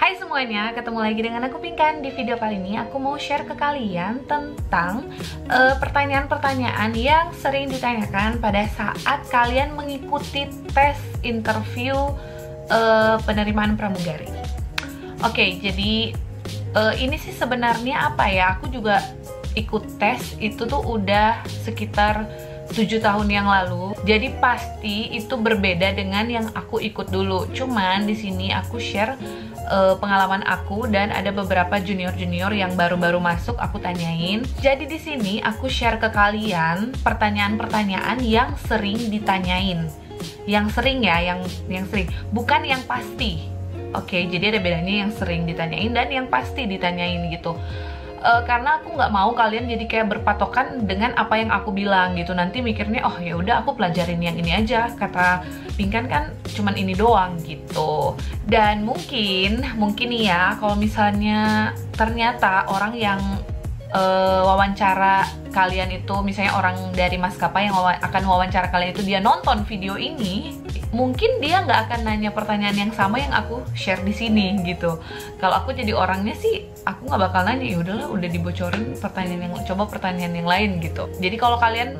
Hai semuanya, ketemu lagi dengan aku Pinkan. Di video kali ini aku mau share ke kalian tentang pertanyaan-pertanyaan yang sering ditanyakan pada saat kalian mengikuti tes interview penerimaan pramugari. Oke, jadi ini sih sebenarnya apa ya, aku juga ikut tes itu tuh udah sekitar 7 tahun yang lalu. Jadi pasti itu berbeda dengan yang aku ikut dulu. Cuman di sini aku share pengalaman aku dan ada beberapa junior-junior yang baru-baru masuk aku tanyain. Jadi di sini aku share ke kalian pertanyaan-pertanyaan yang sering ditanyain. Yang sering ya, yang sering, bukan yang pasti. Oke, jadi ada bedanya yang sering ditanyain dan yang pasti ditanyain gitu. Karena aku nggak mau kalian jadi kayak berpatokan dengan apa yang aku bilang gitu. Nanti mikirnya, oh ya udah aku pelajarin yang ini aja, kata Pinkan kan cuman ini doang gitu. Dan mungkin ya kalau misalnya ternyata orang yang wawancara kalian itu, misalnya orang dari maskapai yang akan wawancara kalian itu, dia nonton video ini, mungkin dia nggak akan nanya pertanyaan yang sama yang aku share di sini gitu. Kalau aku jadi orangnya sih, aku nggak bakal nanya, ya udahlah udah dibocorin pertanyaan yang lain gitu. Jadi kalau kalian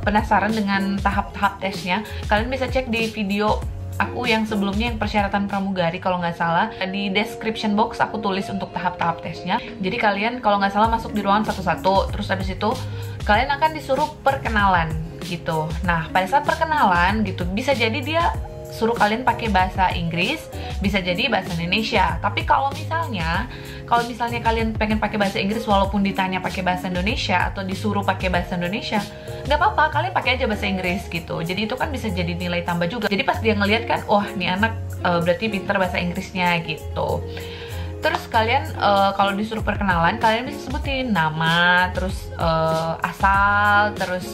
penasaran dengan tahap-tahap tesnya, kalian bisa cek di video aku yang sebelumnya, yang persyaratan pramugari kalau nggak salah. Di description box aku tulis untuk tahap-tahap tesnya. Jadi kalian kalau nggak salah masuk di ruangan satu-satu, terus habis itu kalian akan disuruh perkenalan gitu. Nah pada saat perkenalan gitu, bisa jadi dia suruh kalian pakai bahasa Inggris, bisa jadi bahasa Indonesia. Tapi kalau misalnya kalian pengen pakai bahasa Inggris walaupun ditanya pakai bahasa Indonesia atau disuruh pakai bahasa Indonesia, nggak apa-apa, kalian pakai aja bahasa Inggris gitu. Jadi itu kan bisa jadi nilai tambah juga. Jadi pas dia ngeliat kan, wah nih anak berarti pinter bahasa Inggrisnya gitu. Terus kalian kalau disuruh perkenalan, kalian bisa sebutin nama, terus asal, terus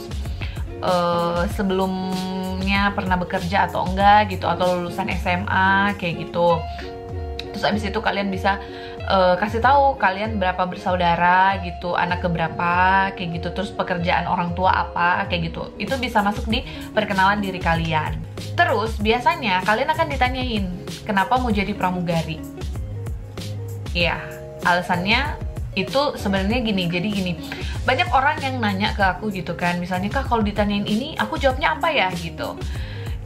sebelumnya pernah bekerja atau enggak gitu, atau lulusan SMA kayak gitu. Terus abis itu kalian bisa kasih tahu kalian berapa bersaudara gitu, anak keberapa kayak gitu, terus pekerjaan orang tua apa kayak gitu. Itu bisa masuk di perkenalan diri kalian. Terus biasanya kalian akan ditanyain kenapa mau jadi pramugari. Ya, alasannya itu sebenarnya gini. Jadi gini, banyak orang yang nanya ke aku gitu kan, misalnya Kak kalau ditanyain ini aku jawabnya apa ya gitu.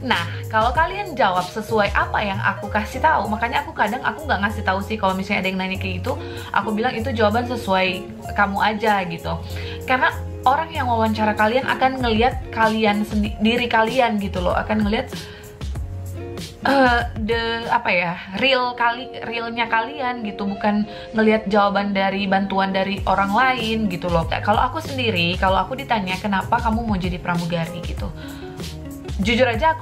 Nah kalau kalian jawab sesuai apa yang aku kasih tahu, makanya aku kadang nggak ngasih tahu sih kalau misalnya ada yang nanya kayak gitu, aku bilang itu jawaban sesuai kamu aja gitu. Karena orang yang wawancara kalian akan ngelihat kalian diri kalian gitu loh, akan ngelihat realnya kalian gitu, bukan ngelihat jawaban dari bantuan dari orang lain gitu loh. Kalau aku sendiri, kalau aku ditanya kenapa kamu mau jadi pramugari gitu, jujur aja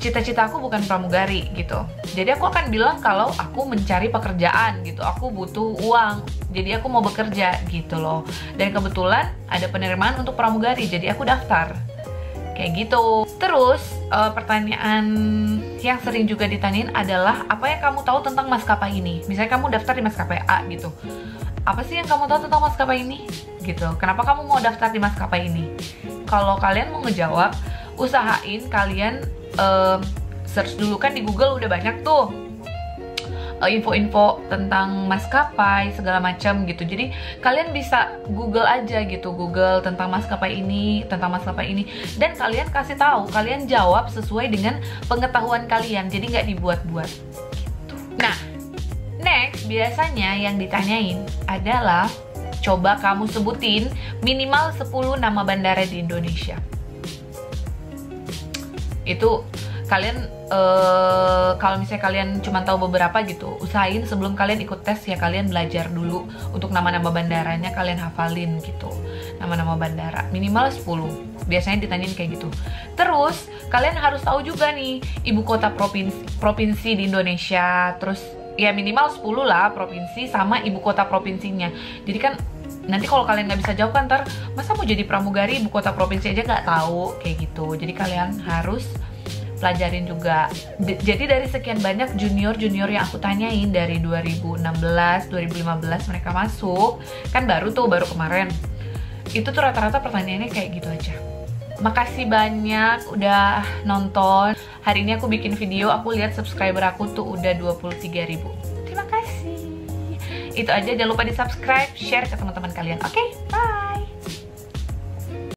cita-cita aku bukan pramugari gitu. Jadi aku akan bilang kalau aku mencari pekerjaan gitu, aku butuh uang, jadi aku mau bekerja gitu loh. Dan kebetulan ada penerimaan untuk pramugari, jadi aku daftar kayak gitu. Terus pertanyaan yang sering juga ditanyain adalah apa yang kamu tahu tentang maskapai ini. Misalnya kamu daftar di maskapai A gitu, apa sih yang kamu tahu tentang maskapai ini gitu, kenapa kamu mau daftar di maskapai ini. Kalau kalian mau ngejawab, usahain kalian search dulu, kan di Google udah banyak tuh info-info tentang maskapai segala macam gitu. Jadi kalian bisa Google aja gitu, Google tentang maskapai ini, dan kalian kasih tahu, kalian jawab sesuai dengan pengetahuan kalian, jadi nggak dibuat-buat gitu. Nah next, biasanya yang ditanyain adalah coba kamu sebutin minimal 10 nama bandara di Indonesia. Itu kalian kalau misalnya kalian cuma tahu beberapa gitu, usahain sebelum kalian ikut tes ya kalian belajar dulu untuk nama-nama bandaranya, kalian hafalin gitu, nama-nama bandara minimal 10. Biasanya ditanyain kayak gitu. Terus kalian harus tahu juga nih ibu kota provinsi di Indonesia. Terus ya minimal 10 lah provinsi sama ibu kota provinsinya. Jadi kan nanti kalau kalian nggak bisa jawab kan, ntar masa mau jadi pramugari ibu kota provinsi aja nggak tahu kayak gitu. Jadi kalian harus pelajarin juga. Jadi dari sekian banyak junior yang aku tanyain dari 2016, 2015 mereka masuk, kan baru kemarin. Itu tuh rata-rata pertanyaannya kayak gitu aja. Makasih banyak udah nonton. Hari ini aku bikin video, aku lihat subscriber aku tuh udah 23.000. Terima kasih. Itu aja, jangan lupa di subscribe, share ke teman-teman kalian. Oke, bye.